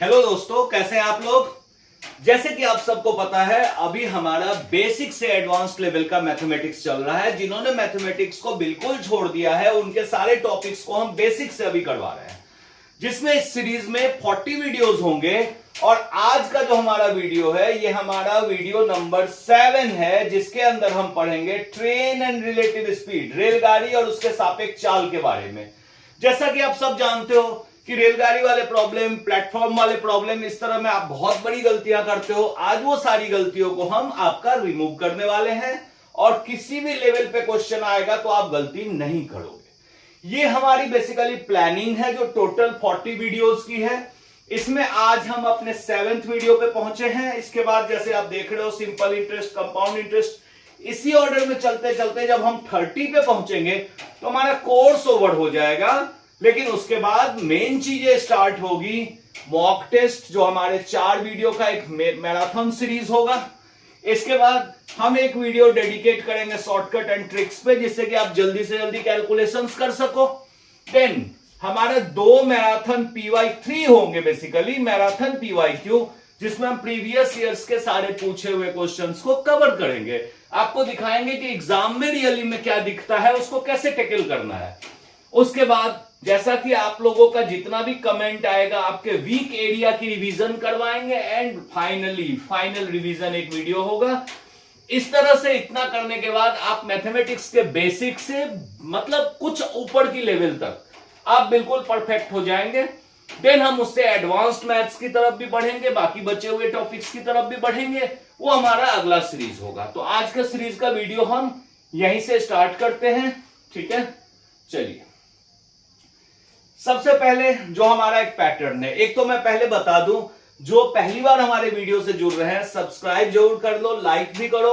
Hello दोस्तों, कैसे हैं आप लोग। जैसे कि आप सबको पता है, अभी हमारा बेसिक से एडवांस्ड लेवल का मैथमेटिक्स चल रहा है। जिन्होंने मैथमेटिक्स को बिल्कुल छोड़ दिया है उनके सारे टॉपिक्स को हम बेसिक से अभी करवा रहे हैं, जिसमें इस सीरीज में 40 वीडियोस होंगे। और आज का जो हमारा वीडियो है, ये हमारा वीडियो नंबर 7 है, जिसके अंदर हम पढ़ेंगे ट्रेन एंड रिलेटिव स्पीड, रेलगाड़ी और उसके सापेक्ष चाल के बारे में। जैसा कि आप सब जानते हो कि रेलगाड़ी वाले प्रॉब्लम, प्लेटफॉर्म वाले प्रॉब्लम, इस तरह में आप बहुत बड़ी गलतियां करते हो। आज वो सारी गलतियों को हम आपका रिमूव करने वाले हैं और किसी भी लेवल पे क्वेश्चन आएगा तो आप गलती नहीं करोगे। ये हमारी बेसिकली प्लानिंग है जो टोटल 40 वीडियोस की है। इसमें आज हम अपने 7th वीडियो पे पहुंचे हैं। इसके बाद जैसे आप देख रहे हो, सिंपल इंटरेस्ट, कंपाउंड इंटरेस्ट, इसी ऑर्डर में चलते चलते जब हम 30 पे पहुंचेंगे तो हमारा कोर्स ओवर हो जाएगा। लेकिन उसके बाद मेन चीजें स्टार्ट होगी। मॉक टेस्ट जो हमारे 4 वीडियो का एक मैराथन सीरीज होगा। इसके बाद हम एक वीडियो डेडिकेट करेंगे शॉर्टकट एंड ट्रिक्स पे, जिससे कि आप जल्दी से जल्दी कैलकुलेशंस कर सको। देन हमारे 2 मैराथन PY3 होंगे, बेसिकली मैराथन PYQ, जिसमें हम प्रीवियस ईयर्स के सारे पूछे हुए क्वेश्चंस को कवर करेंगे। आपको दिखाएंगे कि एग्जाम में रियली में क्या दिखता है, उसको कैसे टैकल करना है। उसके बाद जैसा कि आप लोगों का जितना भी कमेंट आएगा, आपके वीक एरिया की रिवीजन करवाएंगे एंड फाइनल रिवीजन एक वीडियो होगा। इस तरह से इतना करने के बाद आप मैथमेटिक्स के बेसिक से मतलब कुछ ऊपर की लेवल तक आप बिल्कुल परफेक्ट हो जाएंगे। देन हम उससे एडवांस्ड मैथ्स की तरफ भी बढ़ेंगे, बाकी बचे हुए टॉपिक्स की तरफ भी बढ़ेंगे। वो हमारा अगला सीरीज होगा। तो आज का सीरीज का वीडियो हम यहीं से स्टार्ट करते हैं, ठीक है। चलिए, सबसे पहले जो हमारा एक पैटर्न है, एक तो मैं पहले बता दूं, जो पहली बार हमारे वीडियो से जुड़ रहे हैं सब्सक्राइब जरूर कर लो, लाइक भी करो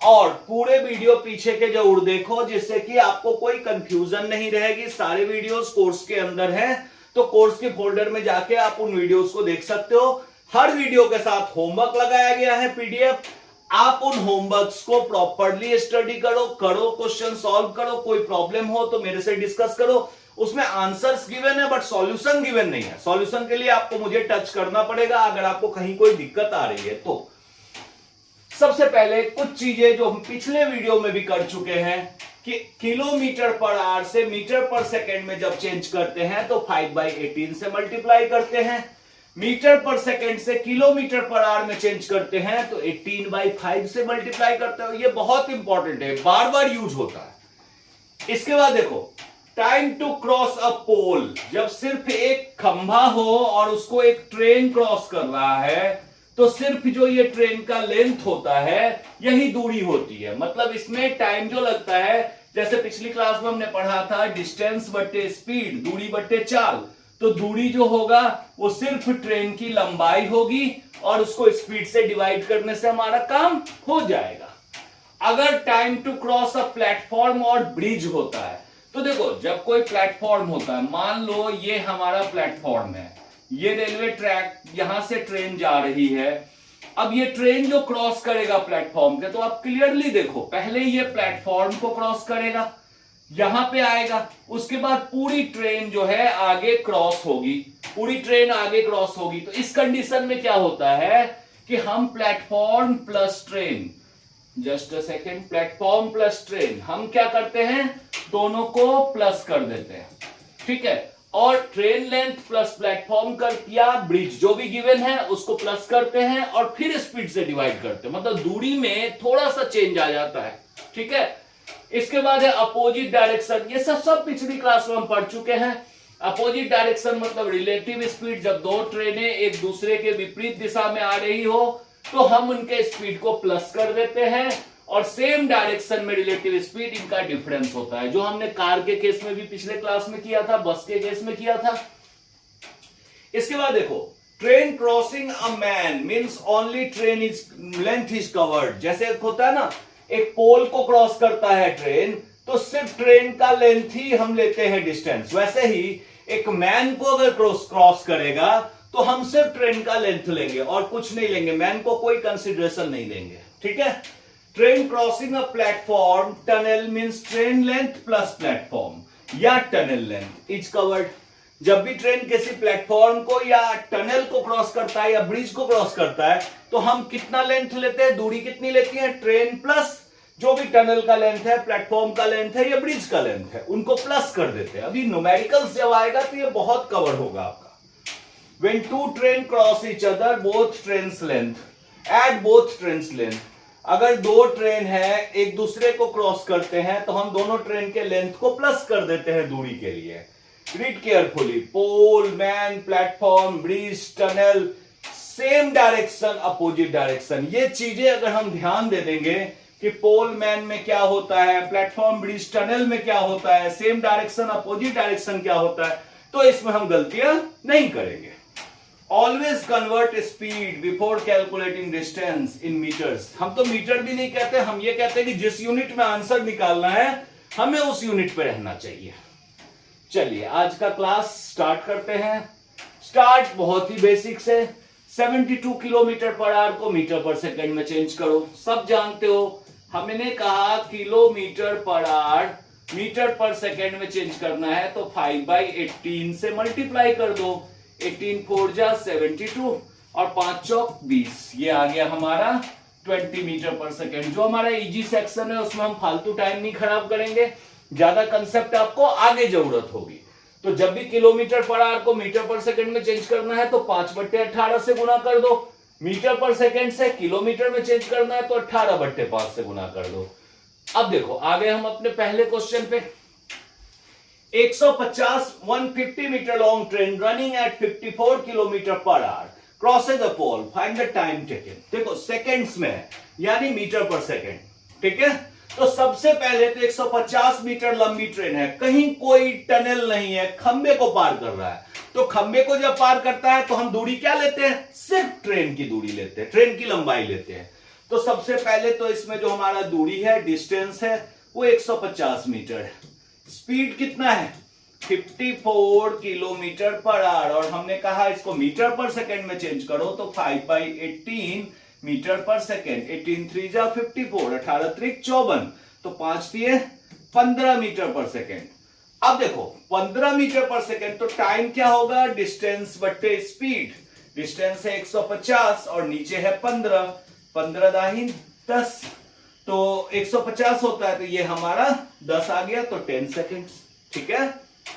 और पूरे वीडियो पीछे के जरूर देखो, जिससे कि आपको कोई कंफ्यूजन नहीं रहेगी। सारे वीडियोस कोर्स के अंदर हैं, तो कोर्स के फोल्डर में जाके आप उन वीडियोस को देख सकते हो। हर वीडियो के साथ होमवर्क लगाया गया है, PDF। आप उन होमवर्क्स को प्रॉपरली स्टडी करो, क्वेश्चन सॉल्व करो। कोई प्रॉब्लम हो तो मेरे से डिस्कस करो। उसमें आंसर्स गिवन है बट सॉल्यूशन गिवन नहीं है। सॉल्यूशन के लिए आपको मुझे टच करना पड़ेगा अगर आपको कहीं कोई दिक्कत आ रही है तो। सबसे पहले कुछ चीजें जो हम पिछले वीडियो में भी कर चुके हैं कि किलोमीटर पर आवर से मीटर पर सेकेंड में जब चेंज करते हैं तो 5/18 से मल्टीप्लाई करते हैं। मीटर पर सेकेंड से किलोमीटर पर आवर में चेंज करते हैं तो 18/5 से मल्टीप्लाई करते हो। ये बहुत इंपॉर्टेंट है, बार बार यूज होता है। इसके बाद देखो, टाइम टू क्रॉस अ पोल, जब सिर्फ एक खंभा हो और उसको एक ट्रेन क्रॉस कर रहा है तो सिर्फ जो ये ट्रेन का लेंथ होता है यही दूरी होती है। मतलब इसमें टाइम जो लगता है, जैसे पिछली क्लास में हमने पढ़ा था डिस्टेंस बट्टे स्पीड, दूरी बट्टे चाल, तो दूरी जो होगा वो सिर्फ ट्रेन की लंबाई होगी और उसको स्पीड से डिवाइड करने से हमारा काम हो जाएगा। अगर time to cross a platform और ब्रिज होता है तो देखो, जब कोई प्लेटफॉर्म होता है, मान लो ये हमारा प्लेटफॉर्म है, ये रेलवे ट्रैक, यहां से ट्रेन जा रही है। अब ये ट्रेन जो क्रॉस करेगा प्लेटफॉर्म के, तो आप क्लियरली देखो, पहले ये प्लेटफॉर्म को क्रॉस करेगा, यहां पे आएगा, उसके बाद पूरी ट्रेन जो है आगे क्रॉस होगी, पूरी ट्रेन आगे क्रॉस होगी। तो इस कंडीशन में क्या होता है कि हम platform plus train, just a second, platform plus train, हम क्या करते हैं, दोनों को प्लस कर देते हैं, ठीक है। और ट्रेन लेंथ प्लस प्लेटफॉर्म कर या ब्रिज जो भी गिवन है उसको प्लस करते हैं और फिर स्पीड से डिवाइड करते हैं। मतलब दूरी में थोड़ा सा चेंज आ जाता है, ठीक है। इसके बाद है अपोजिट डायरेक्शन। ये सब पिछली क्लास में हम पढ़ चुके हैं। अपोजिट डायरेक्शन मतलब रिलेटिव स्पीड, जब 2 ट्रेनें एक दूसरे के विपरीत दिशा में आ रही हो तो हम उनके स्पीड को प्लस कर देते हैं और सेम डायरेक्शन में रिलेटिव स्पीड, इनका डिफरेंस होता है, जो हमने कार के केस में भी पिछले क्लास में किया था, बस के केस में किया था। इसके बाद देखो, train crossing a man means only train is length is covered. जैसे एक होता है ना, एक पोल को क्रॉस करता है ट्रेन तो सिर्फ ट्रेन का लेंथ ही हम लेते हैं डिस्टेंस। वैसे ही एक मैन को अगर क्रॉस करेगा तो हम सिर्फ ट्रेन का लेंथ लेंगे और कुछ नहीं लेंगे, मैन को कोई कंसिडरेशन नहीं देंगे, ठीक है। Train crossing a platform, tunnel means train length plus platform या टनल लेंथ इज कवर्ड। जब भी ट्रेन किसी प्लेटफॉर्म को या टनल को क्रॉस करता है या ब्रिज को क्रॉस करता है तो हम कितना लेंथ लेते हैं, दूरी कितनी लेती है, ट्रेन प्लस जो भी टनल का लेंथ है, प्लेटफॉर्म का लेंथ है या ब्रिज का लेंथ है, उनको प्लस कर देते हैं। अभी न्यूमेरिकल्स जब आएगा तो ये बहुत कवर होगा आपका। When two train cross each other, both trains length, add both trains length. अगर दो ट्रेन है एक दूसरे को क्रॉस करते हैं तो हम दोनों ट्रेन के लेंथ को प्लस कर देते हैं दूरी के लिए। Read carefully, pole, man, platform, bridge, tunnel, same direction, opposite direction. ये चीजें अगर हम ध्यान दे देंगे कि पोल मैन में क्या होता है, प्लेटफॉर्म, ब्रिज, टनल में क्या होता है, सेम डायरेक्शन, अपोजिट डायरेक्शन क्या होता है, तो इसमें हम गलतियां नहीं करेंगे। Always convert speed before calculating distance in metres. हम तो मीटर भी नहीं कहते, हम ये कहते हैं कि जिस यूनिट में आंसर निकालना है हमें उस यूनिट पे रहना चाहिए। चलिए आज का क्लास स्टार्ट करते हैं। स्टार्ट बहुत ही बेसिक से, 72 किलोमीटर पर आवर को मीटर पर सेकंड में चेंज करो। सब जानते हो, हमने कहा किलोमीटर पर आवर मीटर पर सेकंड में चेंज करना है तो 5/18 से मल्टीप्लाई कर दो। 18 4 जा 72 और 5 चौक 20, ये आ गया हमारा 20 मीटर पर सेकेंड। जो हमारा इजी सेक्शन है उसमें हम फालतू टाइम नहीं खराब करेंगे, ज्यादा कंसेप्ट आपको आगे जरूरत होगी। तो जब भी किलोमीटर पर आवर को मीटर पर सेकेंड में चेंज करना है तो 5/18 से गुना कर दो। मीटर पर सेकेंड से किलोमीटर में चेंज करना है तो 18/5 से गुना कर दो। अब देखो आ गए हम अपने पहले क्वेश्चन पे। 150 metre long train running at 54 kilometre per hour crosses the pole, find the time taken. देखो सेकंड्स में है यानी मीटर पर सेकंड, ठीक है। तो सबसे पहले तो 150 मीटर लंबी ट्रेन है, कहीं कोई टनल नहीं है, खंबे को पार कर रहा है। तो खंबे को जब पार करता है तो हम दूरी क्या लेते हैं, सिर्फ ट्रेन की दूरी लेते हैं, ट्रेन की लंबाई लेते हैं। तो सबसे पहले तो इसमें जो हमारा दूरी है, डिस्टेंस है, वो 150 मीटर है। स्पीड कितना है, 54 किलोमीटर पर आवर, और हमने कहा इसको मीटर पर सेकंड में चेंज करो तो 5/18 मीटर पर सेकंड। 18 3 जा 54, 18 3 54, तो 5 दिए 15 मीटर पर सेकंड। अब देखो 15 मीटर पर सेकंड तो टाइम क्या होगा, डिस्टेंस बट्टे स्पीड। डिस्टेंस है 150 और नीचे है 15, 15 दाहिन 10, तो 150 होता है तो ये हमारा 10 आ गया, तो 10 सेकेंड्स। ठीक है,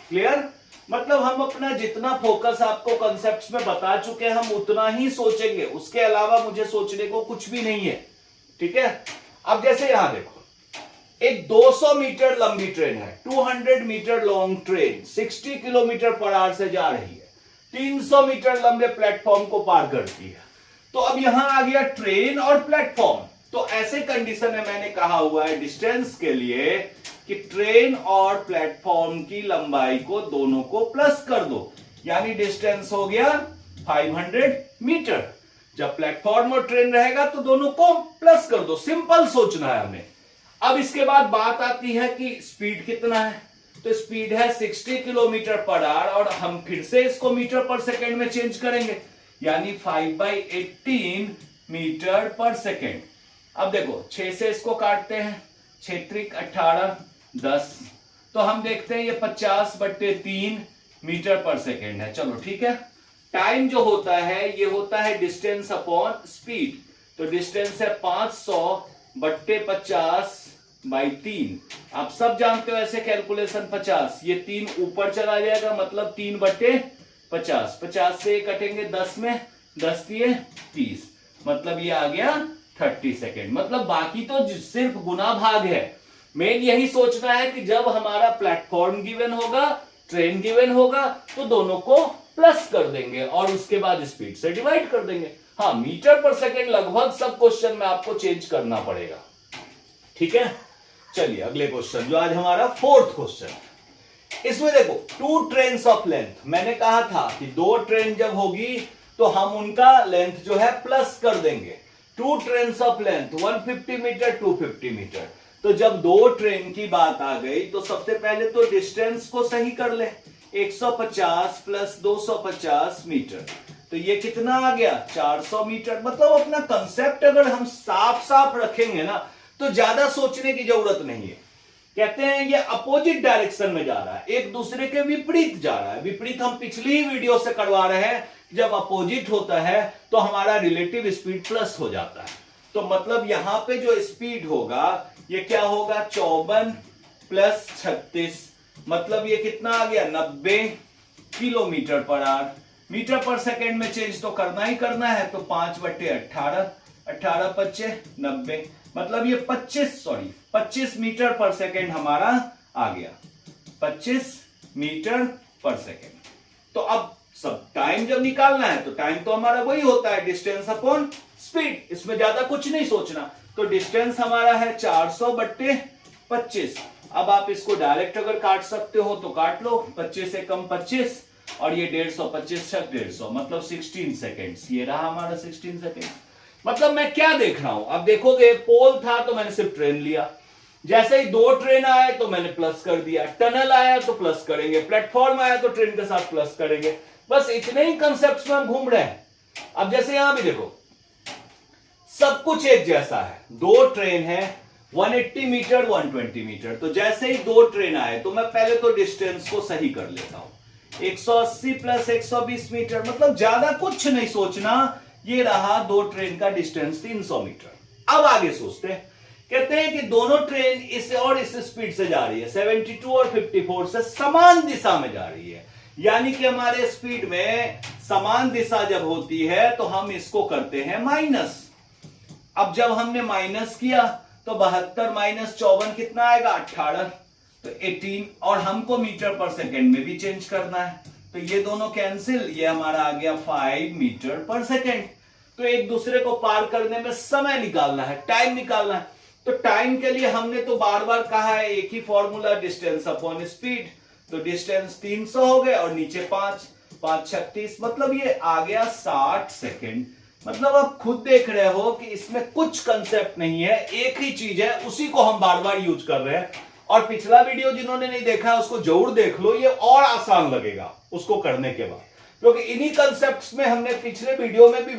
क्लियर। मतलब हम अपना जितना फोकस आपको कॉन्सेप्ट्स में बता चुके हैं हम उतना ही सोचेंगे, उसके अलावा मुझे सोचने को कुछ भी नहीं है। ठीक है, अब जैसे यहां देखो एक 200 मीटर लंबी ट्रेन है, 200 metre long train 60 kilometre per hour से जा रही है, 300 मीटर लंबे प्लेटफॉर्म को पार करती है। तो अब यहां आ गया ट्रेन और प्लेटफॉर्म। तो ऐसे कंडीशन में मैंने कहा हुआ है डिस्टेंस के लिए कि ट्रेन और प्लेटफॉर्म की लंबाई को दोनों को प्लस कर दो, यानी डिस्टेंस हो गया 500 मीटर। जब प्लेटफॉर्म और ट्रेन रहेगा तो दोनों को प्लस कर दो, सिंपल सोचना है हमें। अब इसके बाद बात आती है कि स्पीड कितना है, तो स्पीड है 60 किलोमीटर पर आवर और हम फिर से इसको मीटर पर सेकेंड में चेंज करेंगे, यानी 5/18 मीटर पर सेकेंड। अब देखो 6 से इसको काटते हैं, 6 त्रिक 18 10, तो हम देखते हैं ये 50/3 मीटर पर सेकेंड है। चलो ठीक है, टाइम जो होता है ये होता है डिस्टेंस अपॉन स्पीड। तो डिस्टेंस है 500/50/3। आप सब जानते हो ऐसे कैलकुलेशन 50, ये 3 ऊपर चला जाएगा मतलब 3/50। 50 से कटेंगे 10 में, 10 दिए 30, मतलब ये आ गया 30 सेकेंड। मतलब बाकी तो सिर्फ गुना भाग है। मेन यही सोचना है कि जब हमारा प्लेटफॉर्म गिवन होगा, ट्रेन गिवन होगा, तो दोनों को प्लस कर देंगे और उसके बाद स्पीड से डिवाइड कर देंगे। हाँ, मीटर पर सेकेंड लगभग सब क्वेश्चन में आपको चेंज करना पड़ेगा। ठीक है, चलिए अगले क्वेश्चन, जो आज हमारा 4th क्वेश्चन। इसमें देखो 2 ट्रेन्स ऑफ लेंथ, मैंने कहा था कि 2 ट्रेन जब होगी तो हम उनका लेंथ जो है प्लस कर देंगे। 2 trains of length 150 metre 250 metre. तो जब 2 ट्रेन की बात आ गई तो सबसे पहले तो डिस्टेंस को सही कर ले, 150 प्लस 250 मीटर, तो ये कितना आ गया 400 मीटर। मतलब अपना कंसेप्ट अगर हम साफ साफ रखेंगे ना तो ज्यादा सोचने की जरूरत नहीं है। कहते हैं ये अपोजिट डायरेक्शन में जा रहा है, एक दूसरे के विपरीत जा रहा है। विपरीत हम पिछली ही वीडियो से करवा रहे हैं, जब अपोजिट होता है तो हमारा रिलेटिव स्पीड प्लस हो जाता है। तो मतलब यहां पे जो स्पीड होगा ये क्या होगा, 54 प्लस 36, मतलब ये कितना आ गया, 90 किलोमीटर पर आवर। मीटर पर सेकेंड में चेंज तो करना ही करना है, तो 5/18, 18 × 90, मतलब ये 25 मीटर पर सेकेंड हमारा आ गया, 25 मीटर पर सेकेंड। तो अब सब टाइम जब निकालना है तो टाइम तो हमारा वही होता है, डिस्टेंस अपॉन स्पीड, इसमें ज्यादा कुछ नहीं सोचना। तो डिस्टेंस हमारा है 400/25। अब आप इसको डायरेक्ट अगर काट सकते हो तो काट लो, 25 से कम 25 और ये 150, 25 से 150, मतलब 16 सेकेंड्स। ये रहा हमारा 16 सेकेंड। मतलब मैं क्या देख रहा हूं, अब देखोगे पोल था तो मैंने सिर्फ ट्रेन लिया, जैसे ही 2 ट्रेन आए तो मैंने प्लस कर दिया, टनल आया तो प्लस करेंगे, प्लेटफॉर्म आया तो ट्रेन के साथ प्लस करेंगे, बस इतने ही कंसेप्ट में हम घूम रहे हैं। अब जैसे यहां भी देखो सब कुछ एक जैसा है, 2 ट्रेन है, 180 मीटर 120 मीटर। तो जैसे ही 2 ट्रेन आए तो मैं पहले तो डिस्टेंस को सही कर लेता हूं, 180 प्लस 120 मीटर, मतलब ज्यादा कुछ नहीं सोचना। ये रहा 2 ट्रेन का डिस्टेंस 300 मीटर। अब आगे सोचते हैं, कहते हैं कि दोनों ट्रेन इस और इस स्पीड से जा रही है, 72 और 54 से समान दिशा में जा रही है, यानी कि हमारे स्पीड में समान दिशा जब होती है तो हम इसको करते हैं माइनस। अब जब हमने माइनस किया तो 72 माइनस 54 कितना आएगा, 18, तो 18, और हमको मीटर पर सेकेंड में भी चेंज करना है, तो ये दोनों कैंसिल, ये हमारा आ गया 5 मीटर पर सेकेंड। तो एक दूसरे को पार करने में समय निकालना है, टाइम निकालना है। तो टाइम के लिए हमने तो बार बार कहा है एक ही फॉर्मूला, डिस्टेंस अपॉन स्पीड। तो डिस्टेंस 300 हो गए और नीचे 5, 5 36, मतलब ये आ गया 60 सेकेंड। मतलब आप खुद देख रहे हो कि इसमें कुछ कंसेप्ट नहीं है, एक ही चीज है, उसी को हम बार बार यूज कर रहे हैं। और पिछला वीडियो जिन्होंने नहीं देखा है उसको जरूर देख लो, ये और आसान लगेगा उसको करने के बाद, क्योंकि इन्हीं कंसेप्ट्स में हमने पिछले वीडियो में भी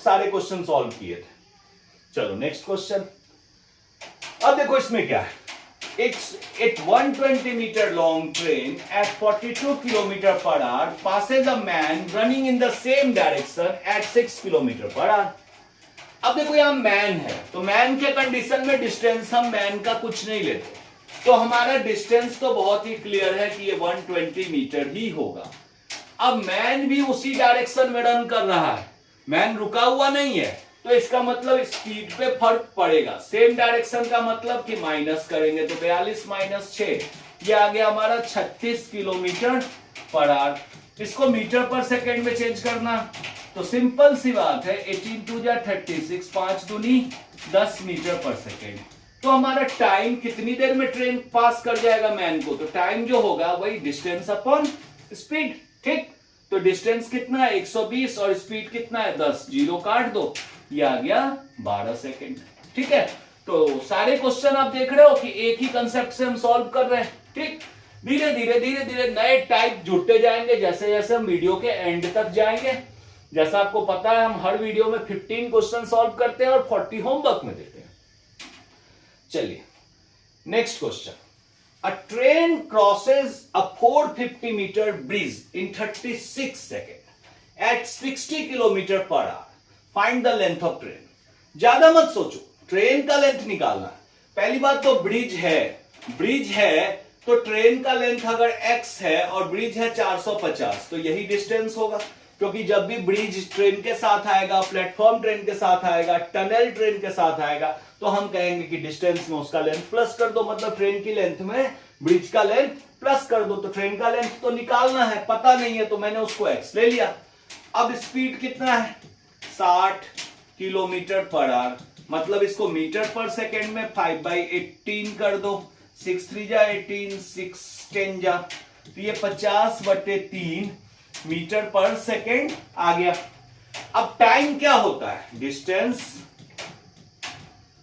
सारे क्वेश्चन सॉल्व किए थे। चलो नेक्स्ट क्वेश्चन। अब देखो इसमें क्या है, It's 120 meter long train at 42 km per hour passes a man running in the same direction at 6 km per hour. अब देखो यहां मैन है, तो मैन के कंडीशन में डिस्टेंस हम मैन का कुछ नहीं लेते, तो हमारा डिस्टेंस तो बहुत ही क्लियर है कि ये 120 मीटर ही होगा। अब मैन भी उसी डायरेक्शन में रन कर रहा है, मैन रुका हुआ नहीं है, तो इसका मतलब स्पीड पे फर्क पड़ेगा। सेम डायरेक्शन का मतलब कि माइनस करेंगे तो 42 माइनस 6, ये आ गया हमारा 36 किलोमीटर पर आवर। इसको मीटर पर सेकेंड में चेंज करना तो सिंपल सी बात है, 18 2 जा 36, 5 दूनी 10 मीटर पर सेकेंड। तो हमारा टाइम कितनी देर में ट्रेन पास कर जाएगा मैन को, तो टाइम जो होगा वही डिस्टेंस अपॉन स्पीड। ठीक, तो डिस्टेंस कितना है 120 और स्पीड कितना है 10, जीरो काट दो, ये आ गया 12 सेकेंड। ठीक है, तो सारे क्वेश्चन आप देख रहे हो कि एक ही कंसेप्ट से हम सॉल्व कर रहे हैं। ठीक, धीरे धीरे नए टाइप जुड़ते जाएंगे जैसे जैसे हम वीडियो के एंड तक जाएंगे। जैसा आपको पता है हम हर वीडियो में 15 क्वेश्चन सॉल्व करते हैं और 40 होमवर्क में देते हैं। चलिए next question. A train crosses a 450 meter bridge in 36 seconds at 60 km per hour. Find the length of train. ज्यादा मत सोचो, ट्रेन का लेंथ निकालना है। पहली बात तो ब्रिज है तो ट्रेन का लेंथ अगर x है और ब्रिज है 450, तो यही डिस्टेंस होगा, क्योंकि जब भी ब्रिज ट्रेन के साथ आएगा, प्लेटफॉर्म ट्रेन के साथ आएगा, टनल ट्रेन के साथ आएगा, तो हम कहेंगे कि डिस्टेंस में उसका लेंथ प्लस कर दो, मतलब ट्रेन की लेंथ में ब्रिज का लेंथ प्लस कर दो। तो ट्रेन का लेंथ तो निकालना है, पता नहीं है तो मैंने उसको x ले लिया। अब स्पीड कितना है 60 किलोमीटर पर आवर, मतलब इसको मीटर पर सेकेंड में 5/18 कर दो, 6 3 जा 18, 6 10 जा, तो ये 50/3 मीटर पर सेकेंड आ गया। अब टाइम क्या होता है, डिस्टेंस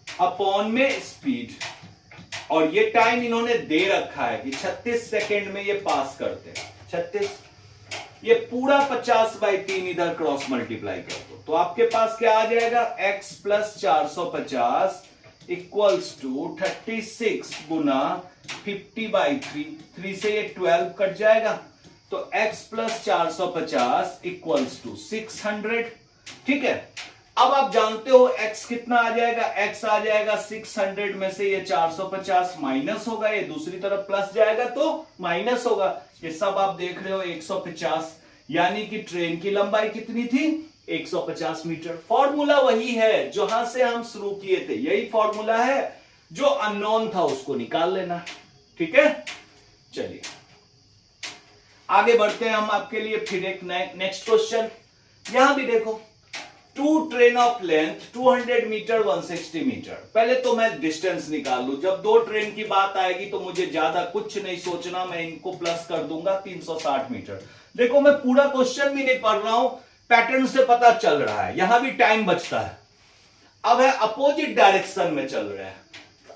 अपॉन में स्पीड, और ये टाइम इन्होंने दे रखा है कि 36 सेकेंड में ये पास करते हैं। 36, ये पूरा 50/3 इधर क्रॉस मल्टीप्लाई कर दो, तो आपके पास क्या आ जाएगा x प्लस 450 इक्वल्स टू 36 गुना 50/3, 3 से ये 12 कट जाएगा, तो x प्लस 450 इक्वल्स टू 600। ठीक है, अब आप जानते हो x कितना आ जाएगा, x आ जाएगा 600 में से ये 450 माइनस होगा, ये दूसरी तरफ प्लस जाएगा तो माइनस होगा, ये सब आप देख रहे हो 150, यानी कि ट्रेन की लंबाई कितनी थी, 150 मीटर। फॉर्मूला वही है जहां से हम शुरू किए थे, यही फॉर्मूला है, जो अननोन था उसको निकाल लेना। ठीक है, चलिए आगे बढ़ते हैं हम आपके लिए फिर एक नेक्स्ट क्वेश्चन। यहां भी देखो, two train of length 200 metre 160 metre. पहले तो मैं डिस्टेंस निकाल लूं, जब दो ट्रेन की बात आएगी तो मुझे ज्यादा कुछ नहीं सोचना, मैं इनको प्लस कर दूंगा 360 मीटर। देखो मैं पूरा क्वेश्चन भी नहीं पढ़ रहा हूं, पैटर्न से पता चल रहा है, यहां भी टाइम बचता है। अब है अपोजिट डायरेक्शन में चल रहा है,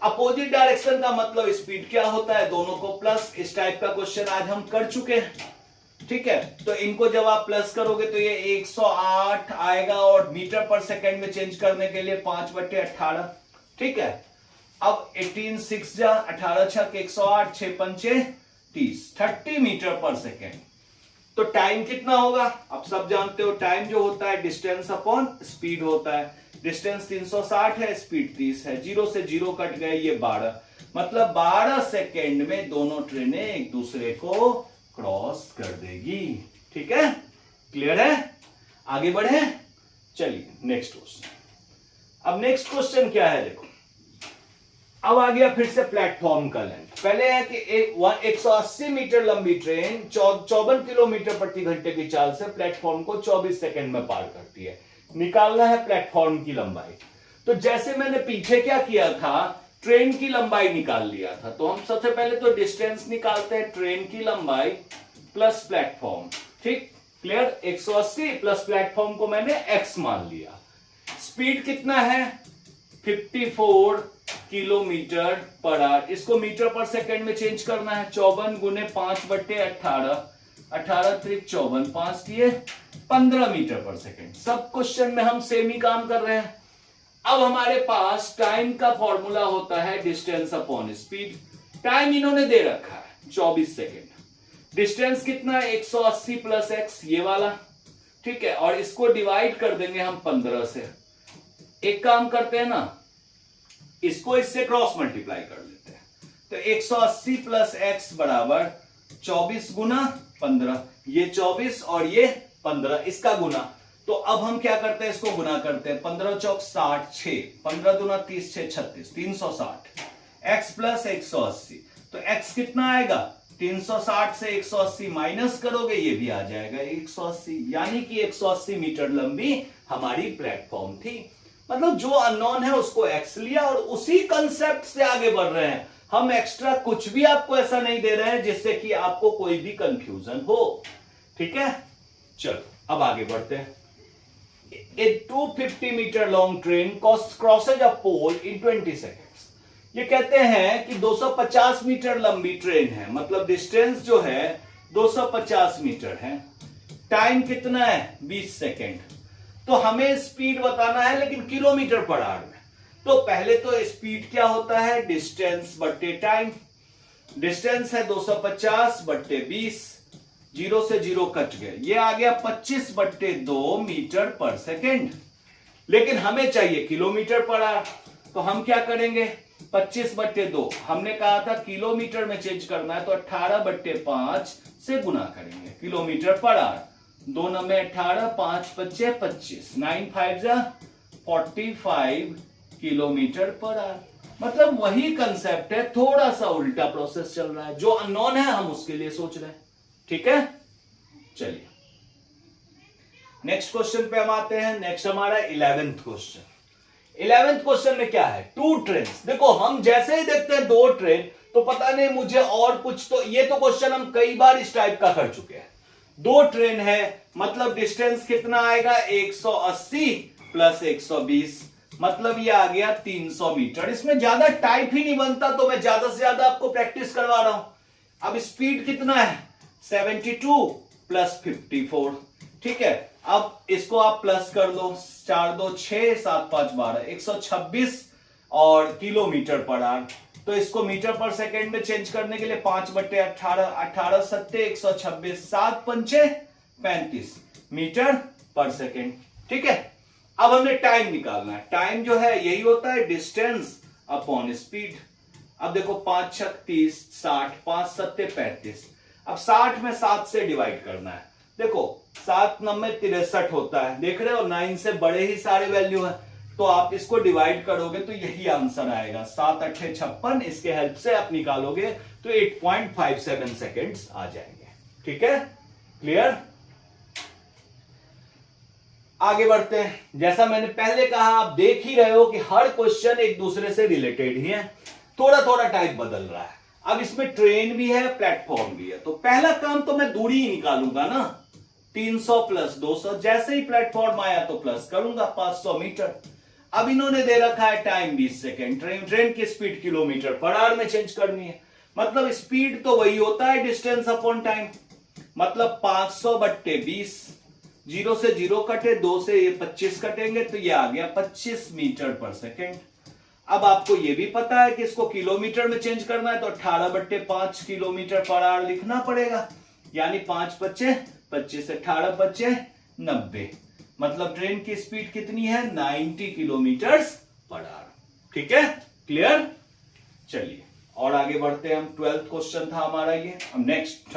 अपोजिट डायरेक्शन का मतलब स्पीड क्या होता है, दोनों को प्लस। इस टाइप का क्वेश्चन आज हम कर चुके हैं। ठीक है, तो इनको जब आप प्लस करोगे तो ये 108 आएगा, और मीटर पर सेकंड में चेंज करने के लिए 5/18। ठीक है, अब 18 6 जा 18 6 108, 6 पंचे 30, 30 मीटर पर सेकेंड। तो टाइम कितना होगा, आप सब जानते हो, टाइम जो होता है डिस्टेंस अपॉन स्पीड होता है। डिस्टेंस 360 है, स्पीड 30 है, 0 से 0 कट गए, ये 12, मतलब 12 सेकेंड में दोनों ट्रेनें एक दूसरे को क्रॉस कर देगी। ठीक है, क्लियर है, आगे बढ़े। चलिए नेक्स्ट क्वेश्चन। अब नेक्स्ट क्वेश्चन क्या है, देखो अब आ गया फिर से प्लेटफॉर्म का लेंथ। पहले है कि 180 मीटर लंबी ट्रेन 54 किलोमीटर प्रति घंटे की चाल से प्लेटफॉर्म को 24 सेकंड में पार करती है। निकालना है प्लेटफॉर्म की लंबाई। तो जैसे मैंने पीछे क्या किया था, ट्रेन की लंबाई निकाल लिया था, तो हम सबसे पहले तो डिस्टेंस निकालते हैं, ट्रेन की लंबाई प्लस प्लेटफॉर्म। ठीक, क्लियर, 180 प्लस प्लेटफॉर्म को मैंने x मान लिया। स्पीड कितना है, 54 किलोमीटर पर आवर, इसको मीटर पर सेकंड में चेंज करना है, 54 गुने 5/18, 18 त्रिक 54, 5 दिए 15 मीटर पर सेकंड। सब क्वेश्चन में हम सेम ही काम कर रहे हैं। अब हमारे पास टाइम का फॉर्मूला होता है डिस्टेंस अपॉन स्पीड। टाइम इन्होंने दे रखा है 24 सेकेंड, डिस्टेंस कितना है 180 प्लस x, ये वाला। ठीक है, और इसको डिवाइड कर देंगे हम 15 से। एक काम करते हैं ना, इसको इससे क्रॉस मल्टीप्लाई कर लेते हैं, तो 180 प्लस x बराबर 24 गुना 15, ये 24 और ये 15, इसका गुना। तो अब हम क्या करते हैं, इसको गुना करते हैं, 15 चौक 60, 6, 15 दूना 30, 6 36, 360, x प्लस 180, तो x कितना आएगा, 360 से 180 माइनस करोगे, ये भी आ जाएगा 180, यानी कि 180 मीटर लंबी हमारी प्लेटफॉर्म थी। मतलब जो अननोन है उसको x लिया और उसी कंसेप्ट से आगे बढ़ रहे हैं हम। एक्स्ट्रा कुछ भी आपको ऐसा नहीं दे रहे हैं जिससे कि आपको कोई भी कंफ्यूजन हो। ठीक है, चलो अब आगे बढ़ते हैं। A 250 metre long train crosses a pole in 20 seconds. ये कहते हैं कि 250 मीटर लंबी ट्रेन है, मतलब डिस्टेंस जो है 250 मीटर है, टाइम कितना है 20 सेकेंड। तो हमें स्पीड बताना है लेकिन किलोमीटर पर आवर में। तो पहले तो स्पीड क्या होता है, डिस्टेंस बट्टे टाइम। डिस्टेंस है 250 बट्टे 20, 0 से 0 कट गए, ये आ गया 25/2 मीटर पर सेकेंड। लेकिन हमें चाहिए किलोमीटर पर आवर, तो हम क्या करेंगे, 25/2, हमने कहा था किलोमीटर में चेंज करना है, तो 18/5 से गुना करेंगे kilometre per our. 2 9 18, 5 5 25, 9 5 45 kilometre per our. मतलब वही कंसेप्ट है, थोड़ा सा उल्टा प्रोसेस चल रहा है। जो अननोन है हम उसके लिए सोच रहे हैं। ठीक है, चलिए नेक्स्ट क्वेश्चन पे हम आते हैं। नेक्स्ट हमारा 11th क्वेश्चन। 11th क्वेश्चन में क्या है, टू ट्रेन। देखो हम जैसे ही देखते हैं दो ट्रेन तो पता नहीं मुझे और कुछ, तो ये तो क्वेश्चन हम कई बार इस टाइप का कर चुके हैं। दो ट्रेन है मतलब डिस्टेंस कितना आएगा, 180 प्लस 120, मतलब ये आ गया 300 मीटर। इसमें ज्यादा टाइप ही नहीं बनता, तो मैं ज्यादा से ज्यादा आपको प्रैक्टिस करवा रहा हूं। अब स्पीड कितना है, 72 प्लस 54। ठीक है, अब इसको आप प्लस कर दो, 4 2 6 7 5 12, 126 और किलोमीटर पर आवर। तो इसको मीटर पर सेकेंड में चेंज करने के लिए 5/18, 18 सत्ते 126, 7 पंचे 35 मीटर पर सेकेंड। ठीक है, अब हमने टाइम निकालना है। टाइम जो है यही होता है डिस्टेंस अपॉन स्पीड। अब देखो 5 छक 30, 60, 5 सत्ते 35। अब 60 में 7 से डिवाइड करना है। देखो 7 9 63 होता है, देख रहे हो 9 से बड़े ही सारे वैल्यू है, तो आप इसको डिवाइड करोगे तो यही आंसर आएगा 7 8 56। इसके हेल्प से आप निकालोगे तो 8.57 सेकेंड्स आ जाएंगे। ठीक है, क्लियर। आगे बढ़ते हैं। जैसा मैंने पहले कहा, आप देख ही रहे हो कि हर क्वेश्चन एक दूसरे से रिलेटेड ही है, थोड़ा थोड़ा टाइप बदल रहा है। अब इसमें ट्रेन भी है, प्लेटफॉर्म भी है। तो पहला काम तो मैं दूरी ही निकालूंगा ना, 300 प्लस 200। जैसे ही प्लेटफॉर्म आया तो प्लस करूंगा 500 मीटर। अब इन्होंने दे रखा है टाइम 20 सेकेंड। ट्रेन की स्पीड किलोमीटर पर आवर में चेंज करनी है। मतलब स्पीड तो वही होता है डिस्टेंस अपॉन टाइम। मतलब 500/20, 0 से 0 कटे, 2 से ये 25 कटेंगे, तो ये आ गया 25 मीटर पर सेकेंड। अब आपको ये भी पता है कि इसको किलोमीटर में चेंज करना है, तो 18/5 किलोमीटर पर आवर लिखना पड़ेगा। यानी 5 बच्चे 25, 18 बच्चे 90। मतलब ट्रेन की स्पीड कितनी है, 90 किलोमीटर पर आवर। ठीक है, क्लियर। चलिए और आगे बढ़ते हैं हम। 12th क्वेश्चन था हमारा ये। अब नेक्स्ट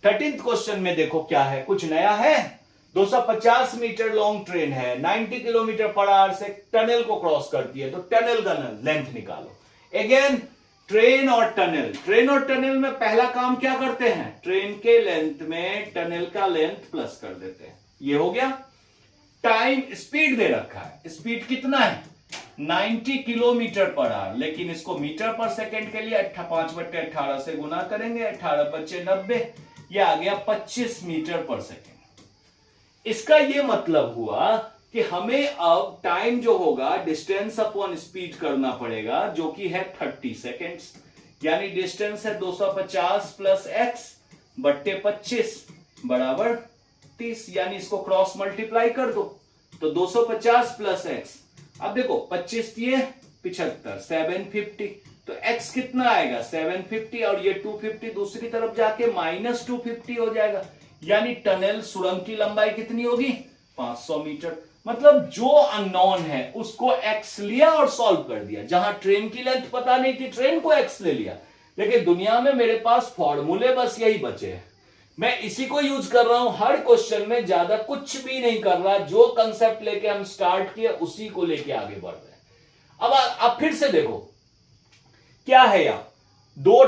13th क्वेश्चन में देखो क्या है, कुछ नया है। 250 मीटर लॉन्ग ट्रेन है, 90 किलोमीटर पर आवर से टनल को क्रॉस करती है, तो टनल का लेंथ निकालो। अगेन ट्रेन और टनल। ट्रेन और टनल में पहला काम क्या करते हैं, ट्रेन के लेंथ में टनल का लेंथ प्लस कर देते हैं। ये हो गया। टाइम, स्पीड दे रखा है, स्पीड कितना है 90 किलोमीटर पर आवर, लेकिन इसको मीटर पर सेकेंड के लिए 5/18 से गुना करेंगे, 18 बच्चे 90, ये आ गया 25 मीटर पर सेकेंड। इसका ये मतलब हुआ कि हमें अब टाइम जो होगा डिस्टेंस अपॉन स्पीड करना पड़ेगा, जो कि है 30 सेकेंड्स। यानी डिस्टेंस है 250 प्लस x बट्टे 25 बराबर 30। यानी इसको क्रॉस मल्टीप्लाई कर दो, तो 250 प्लस x। अब देखो 25 दिए 75, 750, तो x कितना आएगा 750, और ये 250 दूसरी तरफ जाके -250 हो जाएगा। यानी टनल सुरंग की लंबाई कितनी होगी 500 मीटर। मतलब जो अननोन है उसको x लिया और सॉल्व कर दिया। जहां ट्रेन की लेंथ पता नहीं थी, ट्रेन को x ले लिया। लेकिन दुनिया में मेरे पास फॉर्मूले बस यही बचे हैं, मैं इसी को यूज कर रहा हूं हर क्वेश्चन में, ज्यादा कुछ भी नहीं कर रहा। जो कंसेप्ट लेके हम स्टार्ट किए उसी को लेके आगे बढ़ रहे हैं। अब फिर से देखो क्या है यार, दो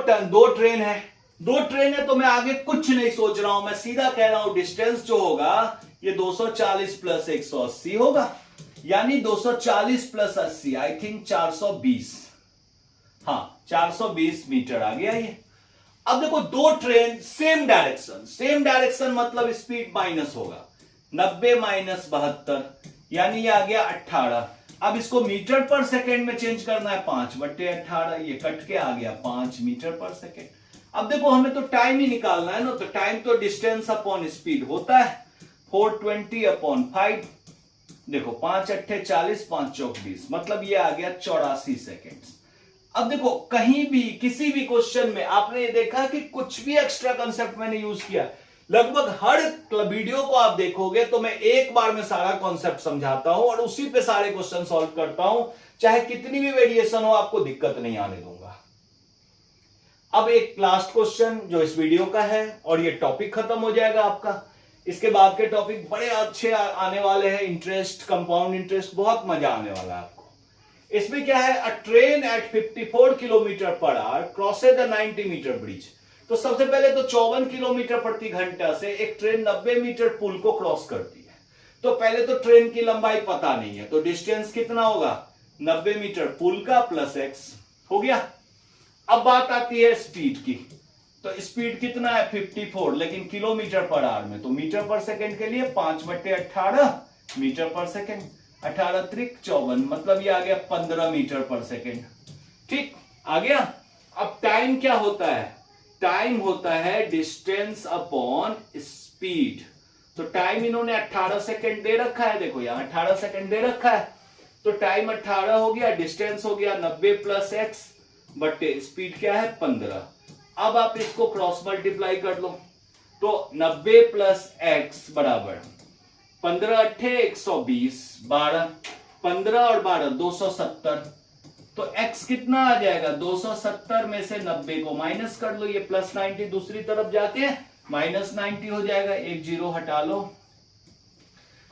ट्रेन है, तो मैं आगे कुछ नहीं सोच रहा हूं, मैं सीधा कह रहा हूं डिस्टेंस जो होगा ये 240 प्लस 180 होगा। यानी 240 प्लस 80 आई थिंक 420, हाँ 420 मीटर आ गया ये। अब देखो दो ट्रेन सेम डायरेक्शन मतलब स्पीड माइनस होगा, 90 माइनस 72, यानी ये आ गया 18। अब इसको मीटर पर सेकेंड में चेंज करना है, 5/18, ये कट के आ गया 5 मीटर पर सेकेंड। अब देखो हमें तो टाइम ही निकालना है ना, तो टाइम तो डिस्टेंस अपॉन स्पीड होता है 420/5। देखो 5 8 40, 5 चौक 20, मतलब ये आ गया 84 सेकेंड। अब देखो कहीं भी किसी भी क्वेश्चन में आपने ये देखा कि कुछ भी एक्स्ट्रा कंसेप्ट मैंने यूज किया, लगभग हर वीडियो को आप देखोगे तो मैं एक बार में सारा कॉन्सेप्ट समझाता हूं और उसी पे सारे क्वेश्चन सॉल्व करता हूं, चाहे कितनी भी वेरिएशन हो आपको दिक्कत नहीं आने दूंगा। अब एक लास्ट क्वेश्चन जो इस वीडियो का है और ये टॉपिक खत्म हो जाएगा आपका। इसके बाद के टॉपिक बड़े अच्छे आने वाले हैं, इंटरेस्ट, कंपाउंड इंटरेस्ट, बहुत मजा आने वाला है आपको। इसमें क्या है, a train at 54 kilometre per hour crosses the 90 metre bridge. तो सबसे पहले तो 54 किलोमीटर प्रति घंटा से एक ट्रेन 90 मीटर पुल को क्रॉस करती है। तो पहले तो ट्रेन की लंबाई पता नहीं है, तो डिस्टेंस कितना होगा 90 मीटर पुल का प्लस x हो गया। अब बात आती है स्पीड की, तो स्पीड कितना है 54, लेकिन किलोमीटर पर आवर में, तो मीटर पर सेकेंड के लिए 5/18 मीटर पर सेकेंड, 18 त्रिक 54, मतलब ये आ गया 15 मीटर पर सेकेंड। ठीक आ गया। अब टाइम क्या होता है, टाइम होता है डिस्टेंस अपॉन स्पीड। तो टाइम इन्होंने 18 सेकेंड दे रखा है, देखो यहां 18 सेकेंड दे रखा है, तो टाइम 18 हो गया, डिस्टेंस हो गया 90 प्लस एक्स बट्टे स्पीड क्या है 15। अब आप इसको क्रॉस मल्टीप्लाई कर लो, तो 90 प्लस एक्स बराबर 15 अट्ठे 120, 12 15 और 12 270। तो x कितना आ जाएगा 270 में से 90 को माइनस कर लो, ये प्लस 90 दूसरी तरफ जाके माइनस 90 हो जाएगा, एक जीरो हटा लो।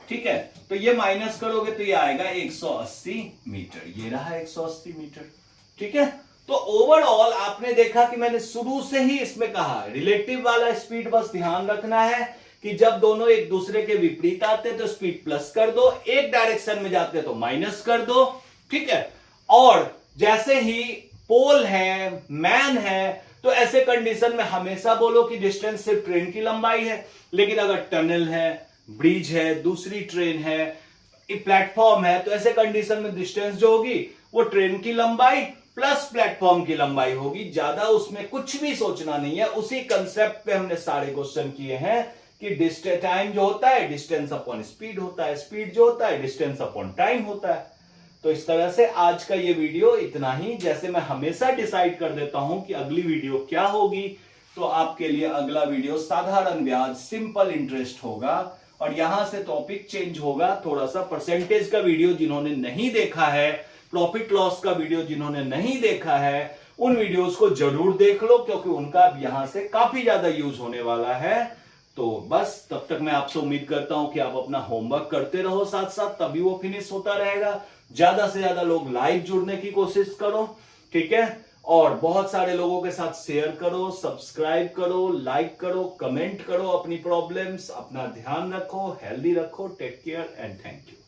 ठीक है, तो ये माइनस करोगे तो ये आएगा 180 मीटर, ये रहा 180 मीटर। ठीक है, तो ओवरऑल आपने देखा कि मैंने शुरू से ही इसमें कहा रिलेटिव वाला स्पीड बस ध्यान रखना है कि जब दोनों एक दूसरे के विपरीत आते तो स्पीड प्लस कर दो, एक डायरेक्शन में जाते तो माइनस कर दो। ठीक है, और जैसे ही पोल है, मैन है, तो ऐसे कंडीशन में हमेशा बोलो कि डिस्टेंस सिर्फ ट्रेन की लंबाई है। लेकिन अगर टनल है, ब्रिज है, दूसरी ट्रेन है, प्लेटफॉर्म है, तो ऐसे कंडीशन में डिस्टेंस जो होगी वो ट्रेन की लंबाई प्लस प्लेटफॉर्म की लंबाई होगी। ज्यादा उसमें कुछ भी सोचना नहीं है, उसी कंसेप्ट पे हमने सारे क्वेश्चन किए हैं कि डिस्टेंस टाइम जो होता है डिस्टेंस अपॉन स्पीड होता है, स्पीड जो होता है डिस्टेंस अपॉन टाइम होता है। तो इस तरह से आज का ये वीडियो इतना ही। जैसे मैं हमेशा डिसाइड कर देता हूं कि अगली वीडियो क्या होगी, तो आपके लिए अगला वीडियो साधारण ब्याज सिंपल इंटरेस्ट होगा, और यहां से टॉपिक चेंज होगा थोड़ा सा। परसेंटेज का वीडियो जिन्होंने नहीं देखा है, प्रॉफिट लॉस का वीडियो जिन्होंने नहीं देखा है, उन वीडियोस को जरूर देख लो, क्योंकि उनका यहां से काफी ज्यादा यूज होने वाला है। तो बस तब तक मैं आपसे उम्मीद करता हूं कि आप अपना होमवर्क करते रहो साथ साथ, तभी वो फिनिश होता रहेगा। ज्यादा से ज्यादा लोग लाइव जुड़ने की कोशिश करो, ठीक है, और बहुत सारे लोगों के साथ शेयर करो, सब्सक्राइब करो, लाइक करो, कमेंट करो अपनी प्रॉब्लम्स। अपना ध्यान रखो, हेल्दी रखो, take care and thank you.